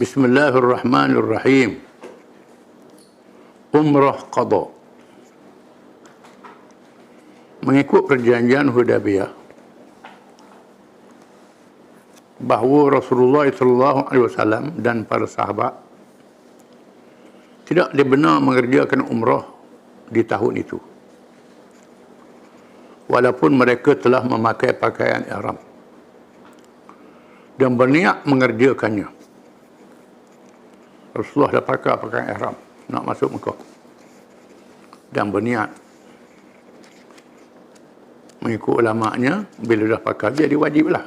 Bismillahirrahmanirrahim. Umrah qada. Mengikut perjanjian Hudaybiyah bahawa Rasulullah SAW dan para sahabat tidak dibenar mengerjakan umrah di tahun itu, walaupun mereka telah memakai pakaian ihram dan berniat mengerjakannya. Rasulullah dah pakai pakaian ihram nak masuk Mekah dan berniat. Mengikut ulama'nya, bila dah pakai jadi wajiblah.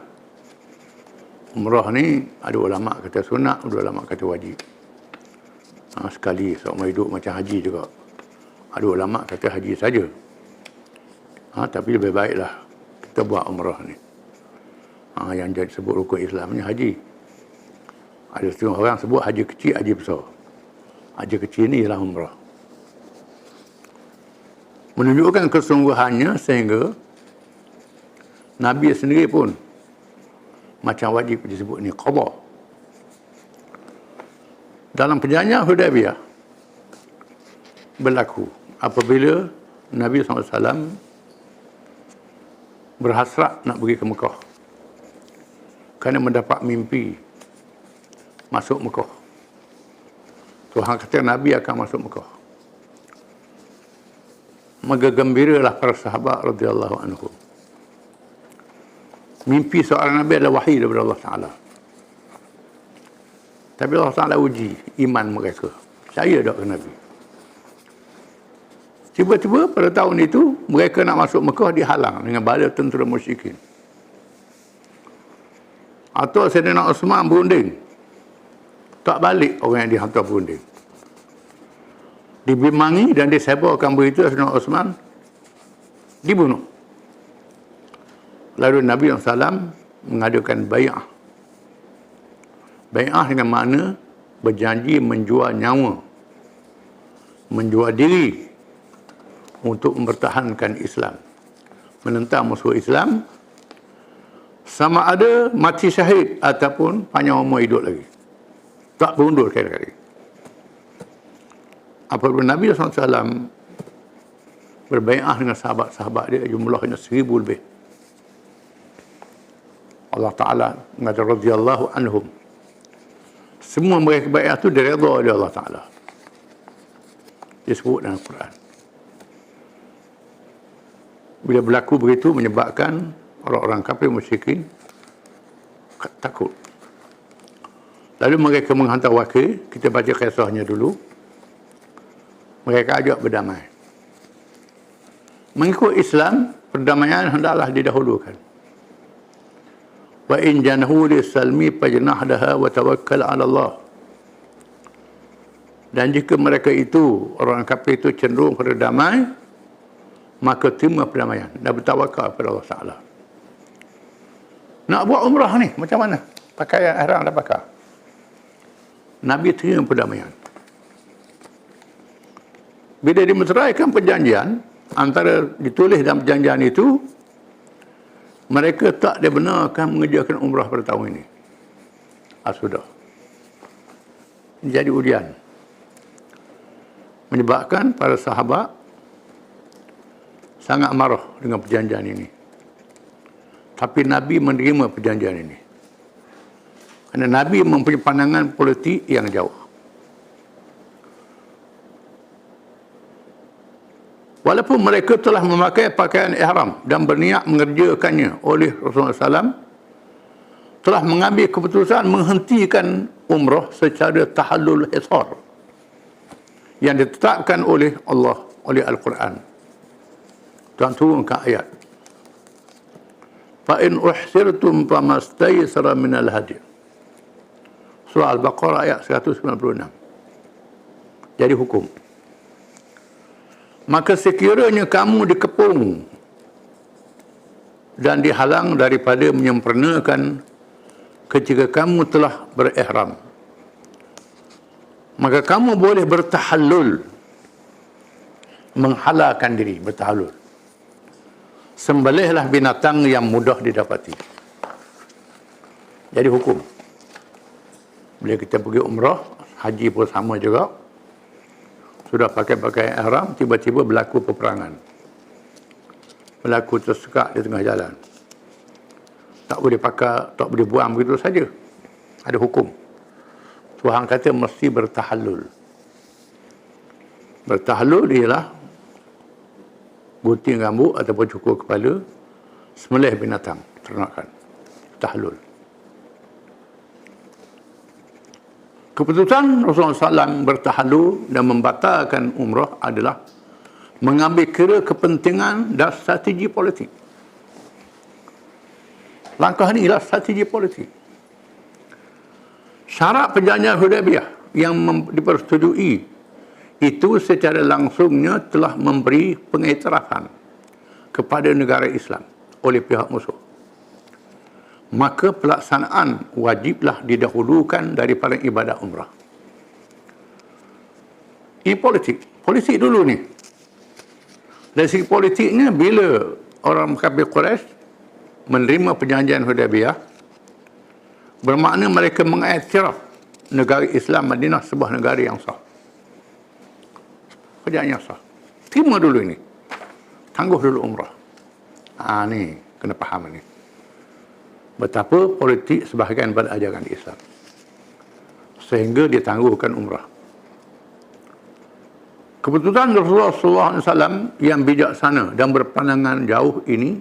Umrah ni ada ulama' kata sunat, ada ulama' kata wajib. Sekali seumur hidup macam haji juga. Ada ulama' kata haji saja. Tapi lebih baiklah kita buat umrah ni. Yang jadi sebut rukun Islam ni haji. Ada setengah orang sebut haji kecil, haji besar. Haji kecil ni ialah umrah. Menunjukkan kesungguhannya sehingga Nabi sendiri pun macam wajib disebut ni qada. Dalam perjanjian Hudaybiyah berlaku apabila Nabi SAW berhasrat nak pergi ke Mekah kerana mendapat mimpi masuk Mekah. Tuhan kata Nabi akan masuk Mekah. Maka gembiralah para sahabat radhiyallahu anhum. Mimpi seorang Nabi adalah wahyu daripada Allah Ta'ala. Tapi Allah Ta'ala uji iman mereka. Percaya tak ke Nabi? Tiba-tiba pada tahun itu, mereka nak masuk Mekah dihalang dengan bala tentera musyrikin. Atau Sayyidina Osman berunding. Tak balik orang yang dihantar berunding. Dibimangi dan disebarkan berita Sayyidina Osman dibunuh. Lalu Nabi SAW mengadakan bai'ah. Bai'ah dengan makna berjanji menjual nyawa, menjual diri untuk mempertahankan Islam, menentang musuh Islam, sama ada mati syahid ataupun panjang umur hidup lagi. Tak berundur sekali-kali. Apabila Nabi SAW berbai'ah dengan sahabat-sahabat dia, jumlahnya 1000 lebih. Allah Ta'ala mengatakan radhiyallahu anhum. Semua mereka bai'ah itu diredha oleh Allah Ta'ala. Disebut dalam Al-Quran. Bila berlaku begitu menyebabkan orang-orang kafir musyrikin takut. Lalu mereka menghantar wakil. Kita baca kisahnya dulu. Mereka ajak berdamai. Mengikut Islam, perdamaian hendaklah didahulukan. Wa in janahu lis-salmi fajnah laha wa tawakkal 'ala Allah. Dan jika mereka itu, orang kafir itu cenderung pada damai, maka terima perdamaian dan bertawakal kepada Allah Ta'ala. Nak buat umrah ni macam mana? Pakaian ihram dah pakai. Nabi terima perdamaian. Bila dimeteraikan perjanjian, antara ditulis dalam perjanjian itu, mereka tak dibenarkan mengerjakan umrah pada tahun ini. Sudah. Jadi ujian. Menyebabkan para sahabat sangat marah dengan perjanjian ini. Tapi Nabi menerima perjanjian ini. Kerana Nabi mempunyai pandangan politik yang jauh. Walaupun mereka telah memakai pakaian ihram dan berniat mengerjakannya oleh Rasulullah SAW, telah mengambil keputusan menghentikan umrah secara tahallul hisar yang ditetapkan oleh Allah, oleh Al-Quran. Tuhan turunkan ayat. Fa in uhsirtum famastaysara minal hadi. Surah Al-Baqarah ayat 196. Jadi hukum. Maka sekiranya kamu dikepung dan dihalang daripada menyempurnakan ketika kamu telah berihram, maka kamu boleh bertahallul, menghalalkan diri, bertahallul. Sembelihlah binatang yang mudah didapati. Jadi hukum. Bila kita pergi umrah, haji pun sama juga. Sudah pakai pakaian ihram, tiba-tiba berlaku peperangan. Berlaku tersekat di tengah jalan. Tak boleh pakai, tak boleh buang begitu saja. Ada hukum. Tuhan kata mesti bertahallul. Bertahallul ialah gunting rambut ataupun cukur kepala, sembelih binatang, ternakan. Tahallul. Keputusan Rasulullah SAW bertahallul dan membatalkan umrah adalah mengambil kira kepentingan dan strategi politik. Langkah ini ialah strategi politik. Syarat perjanjian Hudaybiyah yang dipersetujui itu secara langsungnya telah memberi pengiktirafan kepada negara Islam oleh pihak musuh. Maka pelaksanaan wajiblah didahulukan daripada ibadat umrah. Ini politik. Politik dulu ni. Dari segi politiknya, bila orang kafir Quraisy menerima perjanjian Hudaybiyah, bermakna mereka mengiktiraf negara Islam Madinah sebuah negara yang sah. Perjanjian sah. Terima dulu ini. Tangguh dulu umrah. Ni kena faham ni. Betapa politik sebahagian pada ajaran Islam. Sehingga dia tangguhkan umrah. Keputusan Rasulullah SAW yang bijaksana dan berpandangan jauh ini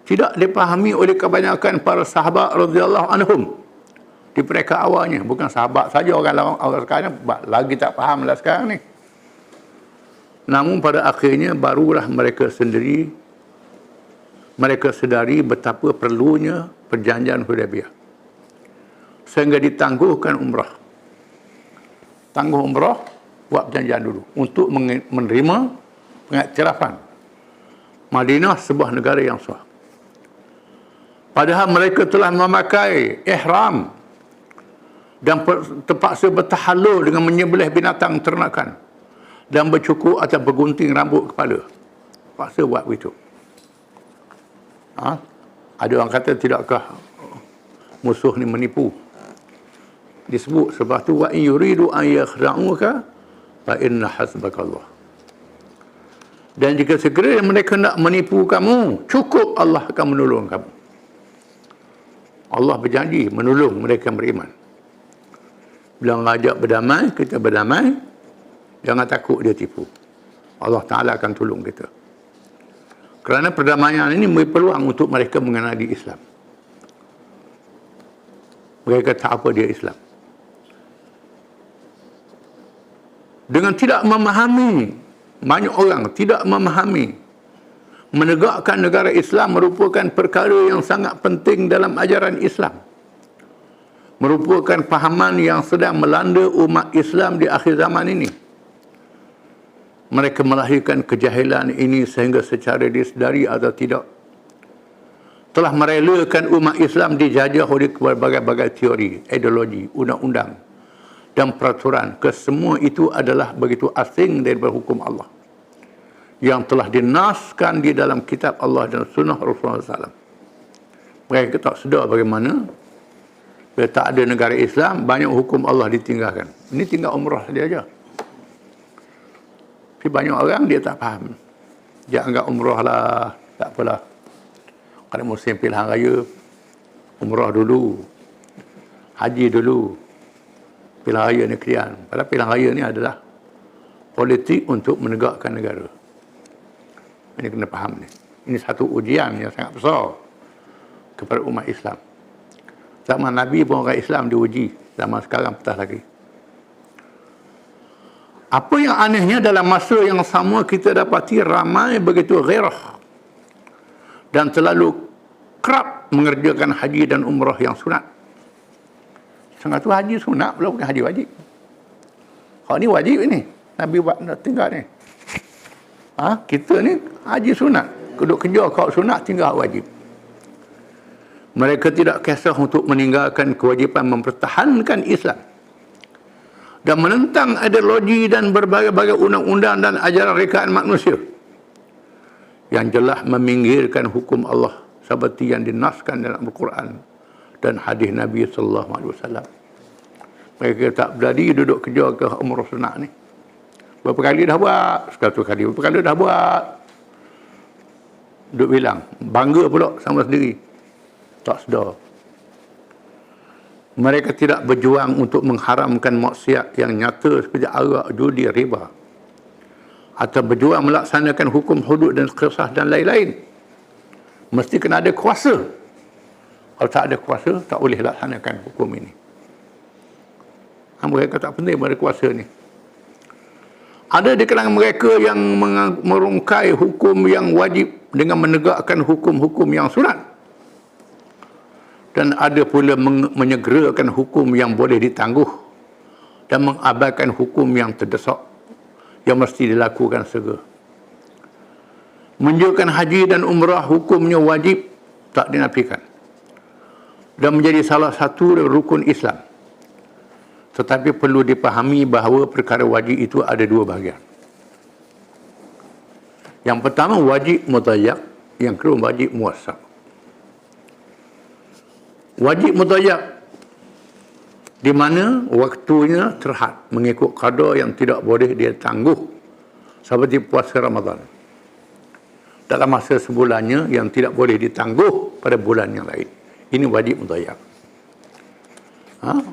tidak dipahami oleh kebanyakan para sahabat radhiyallahu anhum di mereka awalnya. Bukan sahabat saja, orang sekarang lagi tak faham lah sekarang ni. Namun pada akhirnya barulah mereka sedari betapa perlunya perjanjian Hudaybiyah. Sehingga ditangguhkan umrah. Tangguh umrah, buat perjanjian dulu. Untuk menerima pengiktirafan Madinah sebuah negara yang sah. Padahal mereka telah memakai ihram dan terpaksa bertahallul dengan menyembelih binatang ternakan dan bercukur atau bergunting rambut kepala. Terpaksa buat begitu. Ada orang kata, tidakkah musuh ni menipu? Disebut sebab tu, wa in yuridu an yakhda'uka fa inna hasbakallah. Dan jika segera mereka nak menipu kamu, cukup Allah akan menolong kamu. Allah berjanji menolong mereka beriman. Bila ngajak berdamai, kita berdamai, jangan takut dia tipu. Allah Ta'ala akan tolong kita. Kerana perdamaian ini memberi peluang untuk mereka mengenali Islam. Mereka tak apa dia Islam. Dengan tidak memahami, banyak orang tidak memahami, menegakkan negara Islam merupakan perkara yang sangat penting dalam ajaran Islam. Merupakan fahaman yang sedang melanda umat Islam di akhir zaman ini. Mereka melahirkan kejahilan ini sehingga secara disedari atau tidak telah merelakan umat Islam dijajah oleh berbagai-bagai teori, ideologi, undang-undang dan peraturan. Kesemua itu adalah begitu asing daripada hukum Allah yang telah dinaskan di dalam kitab Allah dan sunnah Rasulullah SAW. Mereka tak sedar bagaimana bila tak ada negara Islam, banyak hukum Allah ditinggalkan. Ini tinggal umrah saja aja. Tapi banyak orang dia tak faham. Dia anggap umrah lah, tak apalah. Kalau musim pilihan raya, umrah dulu, haji dulu, pilihan raya negerian. Padahal pilihan raya ni adalah politik untuk menegakkan negara. Ini kena faham ni. Ini satu ujian yang sangat besar kepada umat Islam. Zaman Nabi pun orang Islam diuji, zaman sekarang petah lagi. Apa yang anehnya, dalam masa yang sama kita dapati ramai begitu ghairah dan terlalu kerap mengerjakan haji dan umrah yang sunat. Setengah tu haji sunat pula, bukan haji wajib. Kalau ni wajib ini, Nabi buat tinggal ni. Kita ni haji sunat, duduk kerja kau sunat, tinggal wajib. Mereka tidak kisah untuk meninggalkan kewajipan mempertahankan Islam dan menentang ideologi dan berbagai-bagai undang-undang dan ajaran rekaan manusia yang jelas meminggirkan hukum Allah seperti yang dinaskan dalam Al-Quran dan hadis Nabi sallallahu alaihi wasallam. Mereka tak berani duduk kerja ke umrah sunat ni. Berapa kali dah buat? 100 kali. Berapa kali dah buat? Duduk bilang. Bangga pula sama sendiri. Tak sedar. Mereka tidak berjuang untuk mengharamkan maksiat yang nyata seperti arak, judi, riba. Atau berjuang melaksanakan hukum hudud dan qisas dan lain-lain. Mesti kena ada kuasa. Kalau tak ada kuasa, tak boleh laksanakan hukum ini. Mereka tak penting pada kuasa ni. Ada di kalangan mereka yang merungkai hukum yang wajib dengan menegakkan hukum-hukum yang sunat. Dan ada pula menyegerakan hukum yang boleh ditangguh dan mengabaikan hukum yang terdesak yang mesti dilakukan segera. Menunjukkan haji dan umrah hukumnya wajib tak dinafikan dan menjadi salah satu rukun Islam. Tetapi perlu dipahami bahawa perkara wajib itu ada dua bahagian. Yang pertama wajib mudayyak, yang kedua wajib muwassaq. Wajib mudayyak di mana waktunya terhad mengikut qada yang tidak boleh dia tangguh, seperti puasa Ramadan. Dalam masa sebulannya yang tidak boleh ditangguh pada bulan yang lain. Ini wajib mudayyak.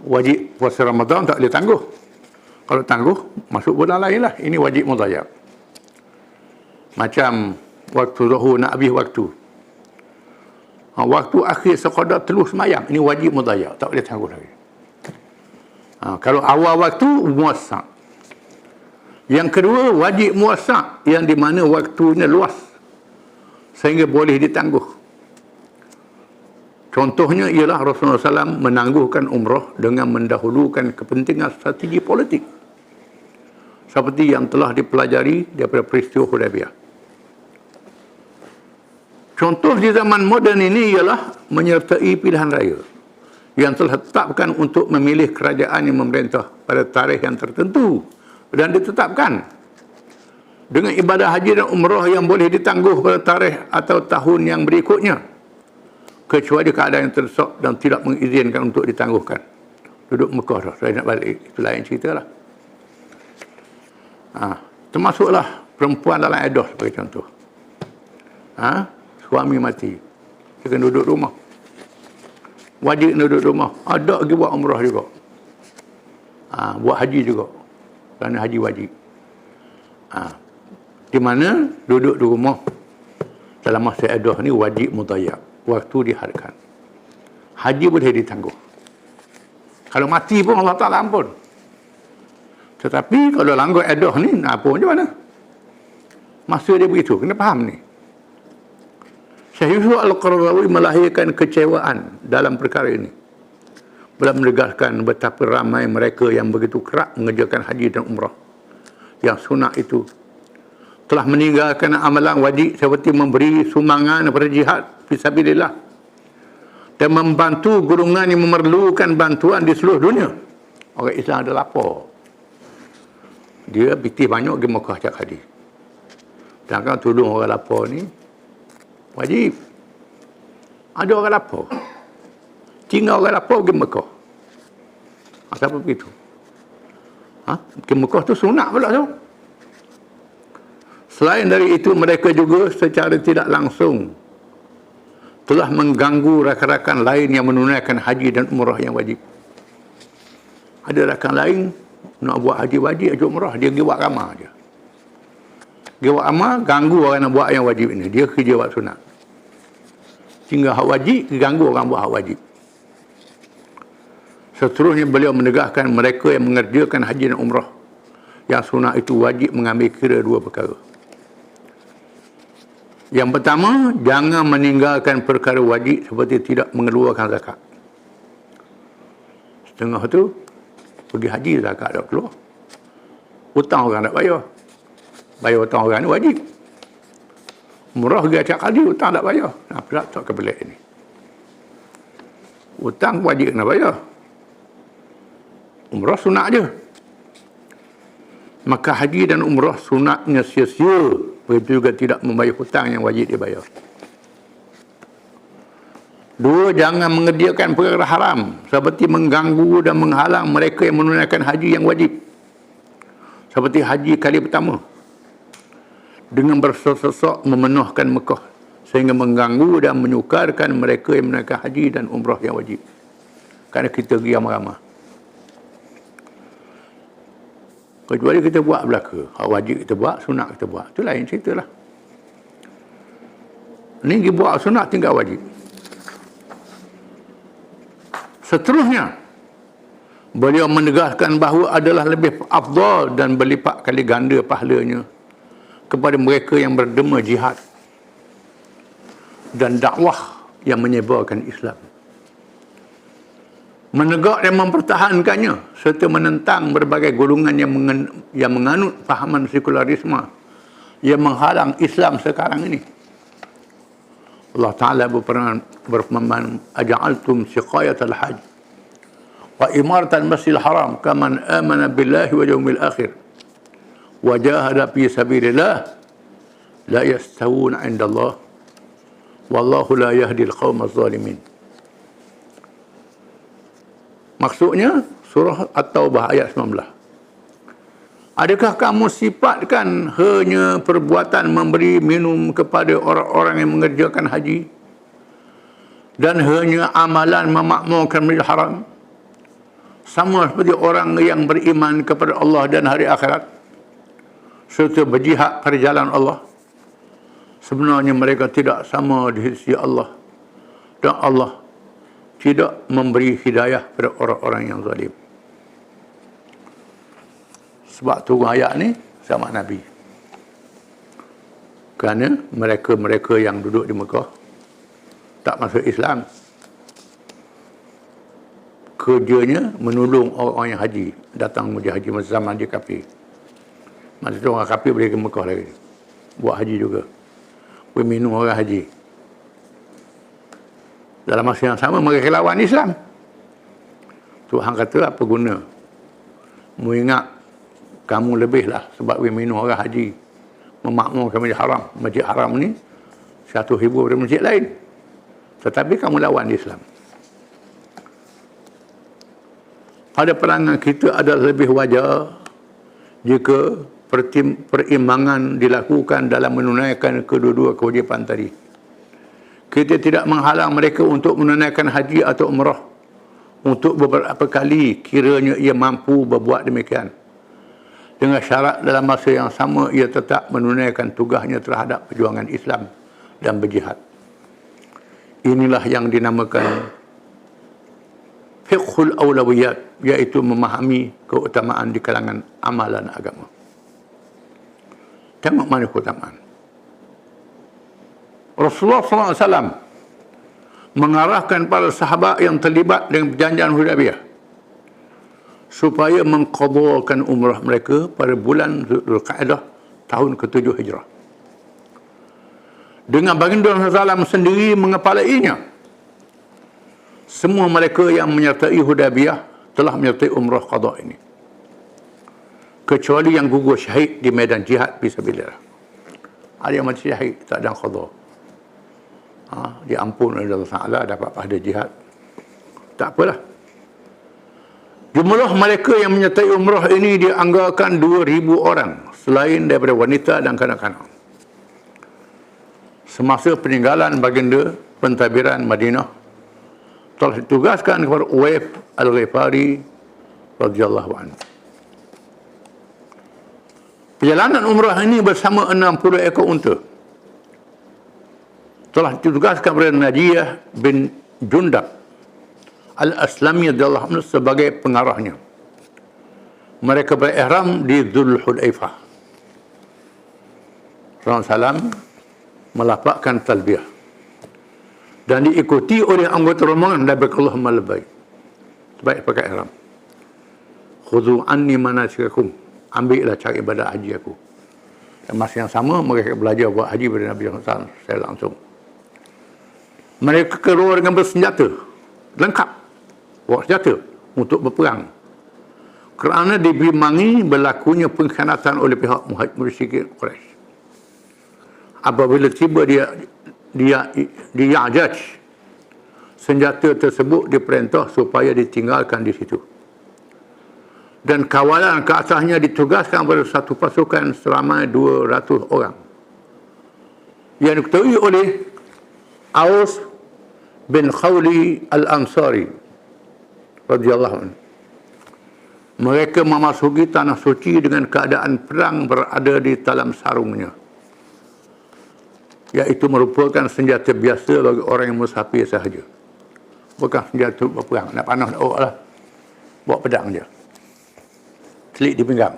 Wajib puasa Ramadan tak boleh tangguh. Kalau tangguh, masuk bulan lain lah. Ini wajib mudayyak. Macam waktu zuhur nak habis waktu. Waktu akhir sekadar terus semayang. Ini wajib mudayyak. Tak boleh tangguh lagi. Kalau awal waktu, muwassaq. Yang kedua, wajib muwassaq. Yang di mana waktunya luas. Sehingga boleh ditangguh. Contohnya ialah Rasulullah SAW menangguhkan umrah dengan mendahulukan kepentingan strategi politik. Seperti yang telah dipelajari daripada peristiwa Hudaybiyah. Contoh di zaman moden ini ialah menyertai pilihan raya yang telah ditetapkan untuk memilih kerajaan yang memerintah pada tarikh yang tertentu dan ditetapkan dengan ibadah haji dan umrah yang boleh ditangguh pada tarikh atau tahun yang berikutnya. Kecuali keadaan yang terdesak dan tidak mengizinkan untuk ditangguhkan. Duduk Mekah dah, saya nak balik. Itu lain cerita lah. Termasuklah perempuan dalam iddah sebagai contoh. Suami mati. Dia kena duduk rumah. Wajib duduk rumah. Ada lagi buat umrah juga. Buat haji juga. Kerana haji wajib. Di mana duduk di rumah dalam masa iddah ni wajib mudayyak. Waktu dihadkan. Haji boleh ditangguh. Kalau mati pun Allah Ta'ala ampun. Tetapi kalau langgar iddah ni, nak apa macam mana? Masa dia begitu, kena faham ni. Syekh Yusuf Al-Qaradawi melahirkan kecewaan dalam perkara ini. Bila menegaskan betapa ramai mereka yang begitu kerap mengerjakan haji dan umrah. Yang sunat itu telah meninggalkan amalan wajib seperti memberi sumbangan kepada jihad fisabilillah dan membantu golongan yang memerlukan bantuan di seluruh dunia. Orang Islam ada lapar. Dia pitih banyak pergi Mekah cak haji. Sedangkan tolong orang lapar ni wajib. Ada orang lapar. Tinggal orang lapar pergi Mekah. Kenapa begitu? Pergi Mekah tu sunat pula tu. Selain dari itu, mereka juga secara tidak langsung telah mengganggu rakan-rakan lain yang menunaikan haji dan umrah yang wajib. Ada rakan lain nak buat haji wajib, haji umrah, dia pergi buat ramah je. Dia buat ramah, ganggu orang nak buat yang wajib ini. Dia kerja buat sunat. Sehingga hak wajib, ganggu orang buat hak wajib. Seterusnya beliau menegaskan mereka yang mengerjakan haji dan umrah yang sunat itu wajib mengambil kira dua perkara. Yang pertama, jangan meninggalkan perkara wajib seperti tidak mengeluarkan zakat. Setengah tu, pergi haji zakat tak keluar. Hutang orang tak bayar. Bayar hutang orang ni wajib. Umrah pergi acak haji, hutang tak bayar. Nah, pula tak kebelik ini. Hutang wajib kena bayar. Umrah sunat je. Maka haji dan umrah sunatnya sia-sia. Begitu juga tidak membayar hutang yang wajib dibayar. Dua, jangan mengerjakan perkara haram seperti mengganggu dan menghalang mereka yang menunaikan haji yang wajib. Seperti haji kali pertama, dengan bersosok memenuhkan Mekah sehingga mengganggu dan menyukarkan mereka yang menunaikan haji dan umrah yang wajib. Kerana kita pergi ramai-ramai. Kecuali kita buat belaka. Hak wajib kita buat, sunat kita buat. Itu lain cerita lah. Ni kita buat sunat, tinggal wajib. Seterusnya, beliau menegaskan bahawa adalah lebih afdal dan berlipat kali ganda pahalanya kepada mereka yang berdema jihad dan dakwah yang menyebarkan Islam, menegak dan mempertahankannya serta menentang berbagai golongan yang menganut fahaman sekularisme yang menghalang Islam sekarang ini. Allah Ta'ala berfirman, aja'altum siqayatal hajj wa imaratal masjidil haram kaman amana billahi wa yawmil akhir wa jahada fi sabilillah la yastawuna 'inda Allah wallahu la yahdi al-qawma adh-dhalimin. Maksudnya surah At-Taubah ayat 19. Adakah kamu sifatkan hanya perbuatan memberi minum kepada orang-orang yang mengerjakan haji dan hanya amalan memakmurkan Masjidil Haram sama seperti orang yang beriman kepada Allah dan hari akhirat serta berjihad pada jalan Allah? Sebenarnya mereka tidak sama di sisi Allah dan Allah tidak memberi hidayah pada orang-orang yang zalim. Sebab tu ayat ni sama Nabi. Kerana mereka-mereka yang duduk di Mekah tak masuk Islam, kerjanya menolong orang yang haji, datang haji masa zaman dia kafir. Masa tu orang kafir boleh ke Mekah lagi, buat haji juga, boleh minum orang haji. Dalam masa yang sama mereka lawan Islam. Tuhan kata apa guna mu ingat kamu lebihlah sebab we minum orang haji memakmurkan Masjid Haram. Masjid Haram ni satu ribu daripada masjid lain, tetapi kamu lawan Islam. Pada pandangan kita adalah lebih wajar jika perimbangan dilakukan dalam menunaikan kedua-dua kewajipan tadi. Kita tidak menghalang mereka untuk menunaikan haji atau umrah untuk beberapa kali kiranya ia mampu berbuat demikian, dengan syarat dalam masa yang sama ia tetap menunaikan tugasnya terhadap perjuangan Islam dan berjihad. Inilah yang dinamakan fiqhul awlawiyat, iaitu memahami keutamaan di kalangan amalan agama. Tengok mana keutamaan. Rasulullah SAW mengarahkan para sahabat yang terlibat dengan perjanjian Hudaybiyah supaya mengqadhakan umrah mereka pada bulan Zulqa'dah tahun ke-7 Hijrah. Dengan baginda Rasulullah SAW sendiri mengepalainya. Semua mereka yang menyertai Hudaybiyah telah menyertai umrah qadha ini, kecuali yang gugur syahid di medan jihad fisabilillah. Ada yang mati syahid tak ada qadha, diampun oleh Allah Ta'ala, dapat pahala jihad, tak apalah. Jumlah mereka yang menyertai umrah ini dianggarkan 2,000 orang selain daripada wanita dan kanak-kanak. Semasa peninggalan baginda pentadbiran Madinah telah ditugaskan kepada Uwaif Al-Ghifari radhiyallahu anhu. Perjalanan umrah ini bersama 60 ekor unta telah ditugaskan kepada Najiyah bin Jundab Al-Aslami radhiyallahu anhu sebagai pengarahnya. Mereka berihram di Dzul Hulaifah. Rasulullah SAW melafazkan talbiyah dan diikuti oleh anggota rombongan labbaik Allahumma labbaik. Baik pakai ihram. Khudhu anni manasikakum, ambillah cara ibadah haji aku. Dan masa yang sama mereka belajar buat haji pada Nabi SAW saya langsung. Mereka keluar dengan bersenjata lengkap, bawa senjata untuk berperang, kerana dibimbang berlakunya pengkhianatan oleh pihak musyrikin Quraisy. Apabila tiba di Ya'jaj, senjata tersebut diperintah supaya ditinggalkan di situ. Dan kawalan ke atasnya ditugaskan pada satu pasukan seramai 200 orang yang diketuai oleh Aus bin Khawli Al-Ansari radhiyallahu anhu. Mereka memasuki tanah suci dengan keadaan perang berada di dalam sarungnya, iaitu merupakan senjata biasa bagi orang yang musafir sahaja. Bukan senjata berperang, nak panah nak lah, bawa pedang je, selit di pinggang.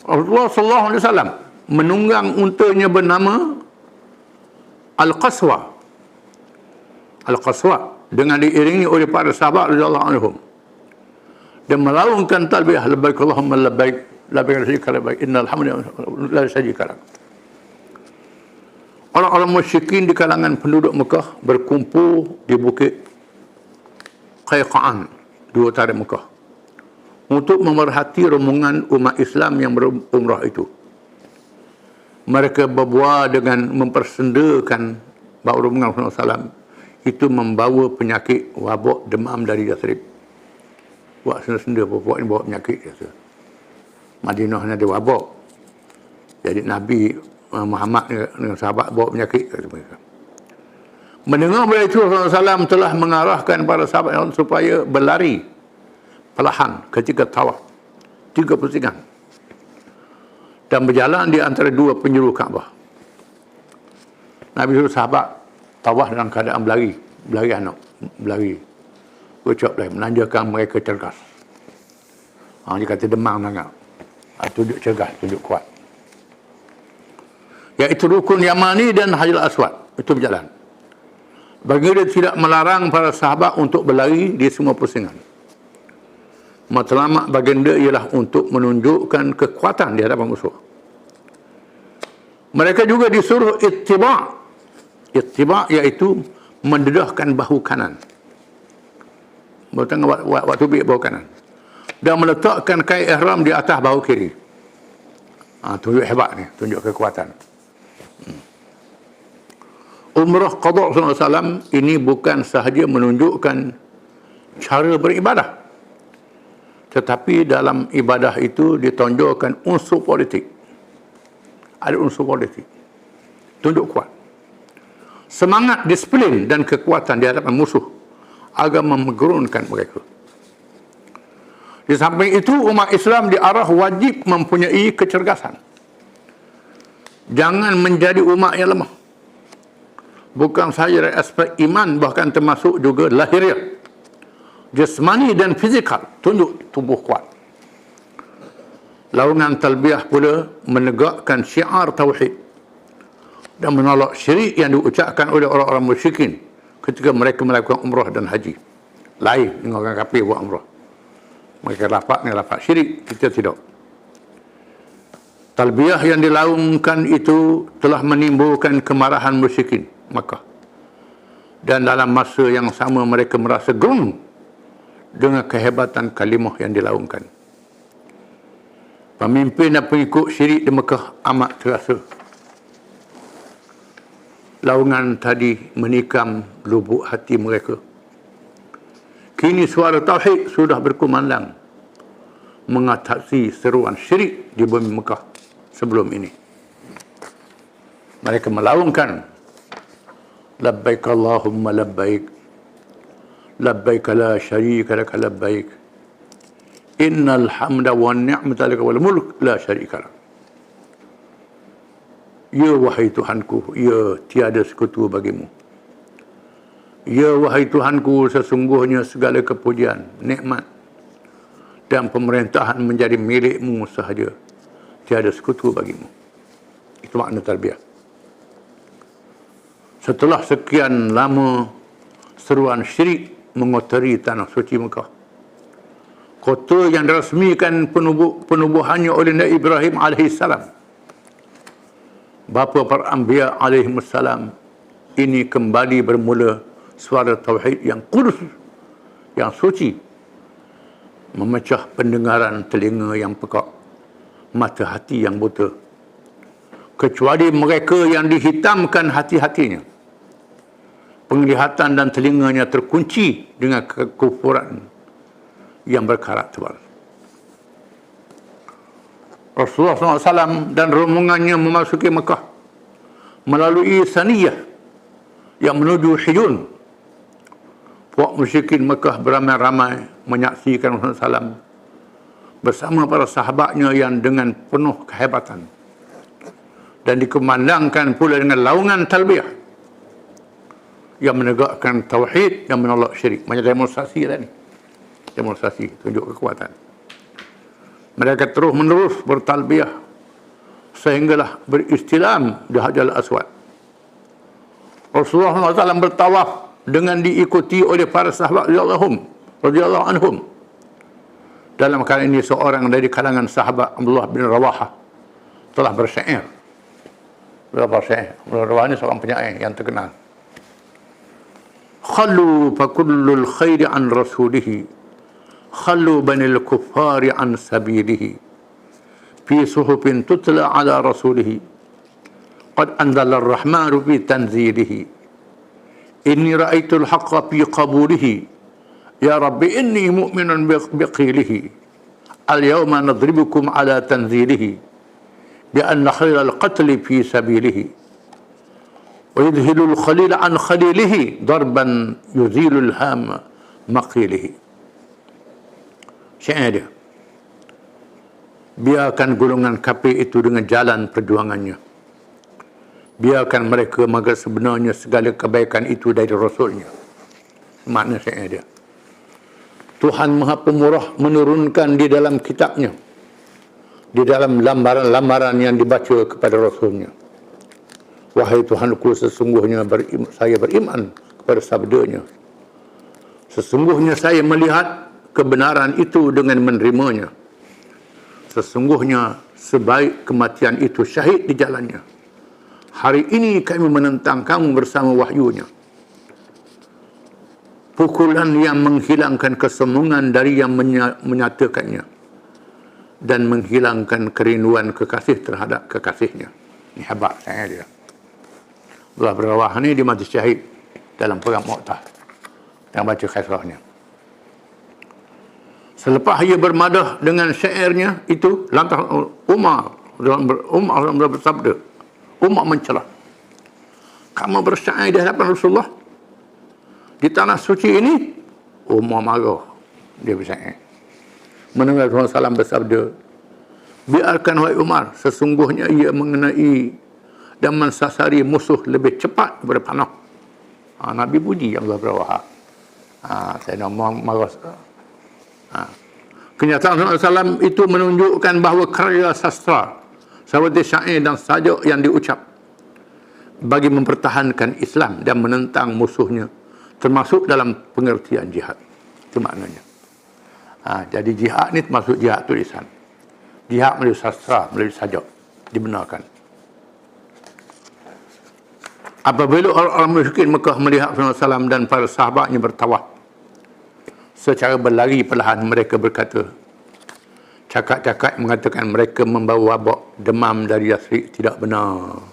Rasulullah SAW menunggang untanya bernama Al-Qaswa. Al-Qaswa dengan diiringi oleh para sahabat radhiyallahu anhum dan melaungkan talbiyah labbaik Allahumma labbaik labbaik la syarika lak innal hamda la syarika lak. Orang-orang musyrikin di kalangan penduduk Mekah berkumpul di bukit Qayqa'an di utara Mekah untuk memerhati rombongan umat Islam yang berumrah itu. Mereka berbual dengan mempersendakan bahawa rombongan Rasulullah SAW itu membawa penyakit wabak demam dari Yathrib. Buat senda-senda buat ni bawa penyakit biasa. Madinah ni ada wabak. Jadi Nabi Muhammad dengan sahabat bawa penyakit kata mereka. Mendengar bila itu Rasulullah SAW telah mengarahkan para sahabat supaya berlari perlahan ketika tawaf 3 pusingan dan berjalan di antara 2 penjuru Kaabah. Nabi suruh sahabat tawaf dalam keadaan berlari ucap lain, menandakan mereka cergas. Dia kata demam sangat, tunjuk cergas, tunjuk kuat. Iaitu rukun Yamani dan Hajar Aswad itu berjalan. Baginda tidak melarang para sahabat untuk berlari di semua pusingan. Matlamat baginda ialah untuk menunjukkan kekuatan di hadapan musuh. Mereka juga disuruh ittiba'. Ittiba' iaitu mendedahkan bahu kanan. Waktu tubik bahu kanan. Dan meletakkan kain ihram di atas bahu kiri. Tunjuk hebat ni, tunjuk kekuatan. Umrah qada Rasulullah SAW ini bukan sahaja menunjukkan cara beribadah, tetapi dalam ibadah itu ditonjolkan unsur politik. Ada unsur politik. Tunjuk kuat. Semangat, disiplin dan kekuatan di hadapan musuh agar memergerunkan mereka. Di samping itu, umat Islam diarah wajib mempunyai kecergasan. Jangan menjadi umat yang lemah. Bukan sahaja dari aspek iman, bahkan termasuk juga lahiriah, jasmani dan fizikal. Tunjuk tubuh kuat. Laungan talbiyah pula menegakkan syiar tauhid dan menolak syirik yang diucapkan oleh orang-orang musyrikin ketika mereka melakukan umrah dan haji. Lain dengan orang kafir buat umrah. Mereka lapak syirik, kita tidak. Talbiyah yang dilaungkan itu telah menimbulkan kemarahan musyrikin Makkah. Dan dalam masa yang sama mereka merasa gerung dengan kehebatan kalimah yang dilaungkan. Pemimpin dan pengikut syirik di Mekah amat terasa. Laungan tadi menikam lubuk hati mereka. Kini suara tauhid sudah berkumandang mengatasi seruan syirik di bumi Mekah sebelum ini. Mereka melaungkan labbaik Allahumma labbaik labbaik la syarika lak labbaik innal hamda wan ni'mata lak wal mulk la syarika lak. Ya wahai Tuhanku, ya tiada sekutu bagimu. Ya wahai Tuhanku, sesungguhnya segala kepujian, nikmat dan pemerintahan menjadi milikmu sahaja. Tiada sekutu bagimu. Itu makna tarbiyah. Setelah sekian lama seruan syirik mengotari tanah suci Mekah, kota yang dirasmikan penubuhannya oleh Nabi Ibrahim AS, bapa para anbiya alaihimussalam, ini kembali bermula suara tauhid yang kudus, yang suci, memecah pendengaran telinga yang pekak, mata hati yang buta, kecuali mereka yang dihitamkan hati-hatinya. penglihatan dan telinganya terkunci dengan kekufuran yang berkarat tebal. Rasulullah SAW dan rombongannya memasuki Mekah melalui Saniyah yang menuju Hijun. Puak musyrikin Mekah beramai-ramai menyaksikan Rasulullah SAW bersama para sahabatnya yang dengan penuh kehebatan, dan dikumandangkan pula dengan laungan talbiyah yang menegakkan tauhid dan menolak syirik. Macam demonstrasi tadi. Demonstrasi, tunjuk kekuatan. Mereka terus menerus bertalbiyah sehinggalah beristilam di Hajar Aswad. Rasulullah SAW bertawaf dengan diikuti oleh para sahabat radhiyallahu anhum. Dalam kali ini seorang dari kalangan sahabat Abdullah bin Rawahah telah bersyair. Abdullah Rawahah ini seorang penyair yang terkenal. Khallu fa kullul khairi an rasulihi, khallu banil kuffari an sabilihi, fi suhufin tutla ala rasulihi, qad anzala ar-rahmanu fi tanzilihi, inni ra'aitul haqqa fi qabulihi, ya rabbi inni mu'minun biqilihi, al-yawma nadribukum ala tanzilihi, bi anna khairal qatli fi sabilihi, ويذهل الخليل عن خليله ضربا يزيل الهام مقيله. Syair dia. Biarkan golongan kafir itu dengan jalan perjuangannya. Biarkan mereka menganggap sebenarnya segala kebaikan itu dari Rasulnya. Makna syair dia. Tuhan Maha Pemurah menurunkan di dalam kitabnya, di dalam lambaran-lambaran yang dibaca kepada Rasulnya. Wahai Tuhanku, sesungguhnya saya beriman kepada sabdanya. Sesungguhnya saya melihat kebenaran itu dengan menerimanya. Sesungguhnya sebaik kematian itu syahid di jalannya. Hari ini kami menentang kamu bersama wahyunya. Pukulan yang menghilangkan kesombongan dari yang menyatakannya, dan menghilangkan kerinduan kekasih terhadap kekasihnya. Ini hebat saya dia. Abdullah bin Rawahah ni dia mati syahid dalam perang Mu'tah. Yang baca kisahnya. Selepas ia bermadah dengan syairnya itu, lantas Umar bersabda, Umar mencela, kamu bersyair di hadapan Rasulullah di tanah suci ini? Umar marah. Dia bersyair. Mendengar Rasulullah SAW bersabda, biarkan wahai Umar, sesungguhnya ia mengenai dan mensasari musuh lebih cepat daripada panah. Nabi puji Allah Rawahah. Saya nak marah. Kenyataan Rasulullah SAW itu menunjukkan bahawa karya sastra seperti syair dan sajak yang diucap bagi mempertahankan Islam dan menentang musuhnya, termasuk dalam pengertian jihad. Itu maknanya. Jadi jihad ni termasuk jihad tulisan. Jihad melalui sastra, melalui sajak dibenarkan. Apabila orang musyrikin Mekah melihat Rasulullah SAW dan para sahabatnya bertawaf, secara berlari perlahan mereka berkata, cakap-cakap mengatakan mereka membawa wabak demam dari Yasrib tidak benar.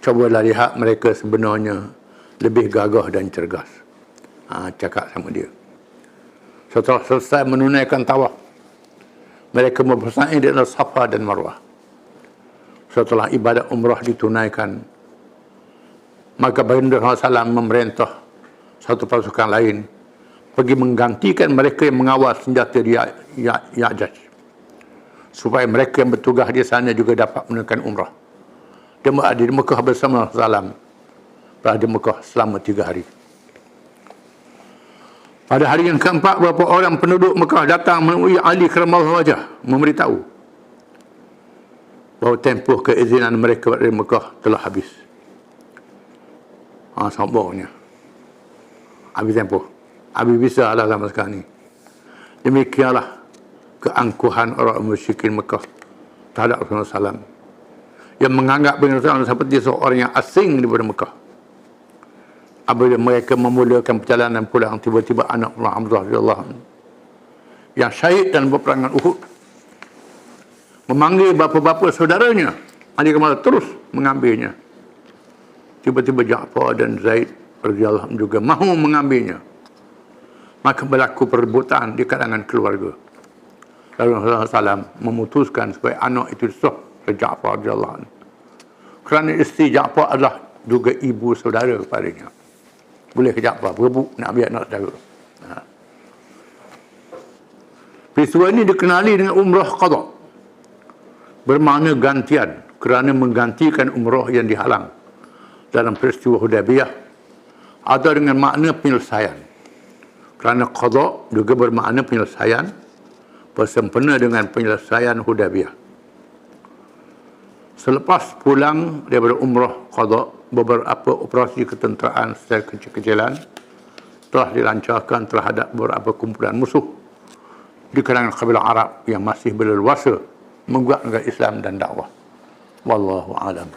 Cubalah lihat mereka sebenarnya lebih gagah dan cergas. Cakap sama dia. Setelah selesai menunaikan tawaf, mereka bersa'i di atas Safa dan Marwah. Setelah ibadat umrah ditunaikan, maka baginda Rasulullah SAW memerintah satu pasukan lain pergi menggantikan mereka yang mengawal senjata di Ya'jaj, supaya mereka yang bertugas di sana juga dapat menunaikan umrah. Dia berada di Mekah bersama Rasulullah SAW, berada di Mekah selama 3 hari. Pada hari yang keempat, beberapa orang penduduk Mekah datang menemui Ali karamallahu wajhah, memberitahu bahawa tempoh keizinan mereka berada di Mekah telah habis. Sabarnya. Habis tempoh. Habis visa lah sama sekarang ni. Demikianlah keangkuhan orang musyrikin Mekah terhadap Rasulullah SAW, yang menganggap Rasulullah seperti seorang yang asing daripada Mekah. Apabila mereka memulakan perjalanan pulang, tiba-tiba anak Hamzah radhiyallahu anhu yang syahid dalam peperangan Uhud memanggil bapa-bapa saudaranya. Ali Kamal terus mengambilnya. Tiba-tiba Ja'far dan Zaid radhiyallahu anhu juga mahu mengambilnya. Maka berlaku perebutan di kalangan keluarga. Lalu Rasulullah SAW memutuskan supaya anak itu disuruh ke Ja'far radhiyallahu anhu. Kerana isteri Ja'far adalah juga ibu saudara kepadanya. Boleh ke Ja'far, berebut nak ambil anak saudara. Peristiwa ini dikenali dengan umrah qadha. Bermakna gantian, kerana menggantikan umrah yang dihalang dalam peristiwa Hudaybiyah, atau dengan makna penyelesaian. Kerana qadha juga bermakna penyelesaian, bersempena dengan penyelesaian Hudaybiyah. Selepas pulang daripada umrah qadha, beberapa operasi ketenteraan secara kecil-kecilan telah dilancarkan terhadap beberapa kumpulan musuh di kalangan kabilah Arab yang masih berleluasa membuat negara Islam dan dakwah. Wallahu a'lam.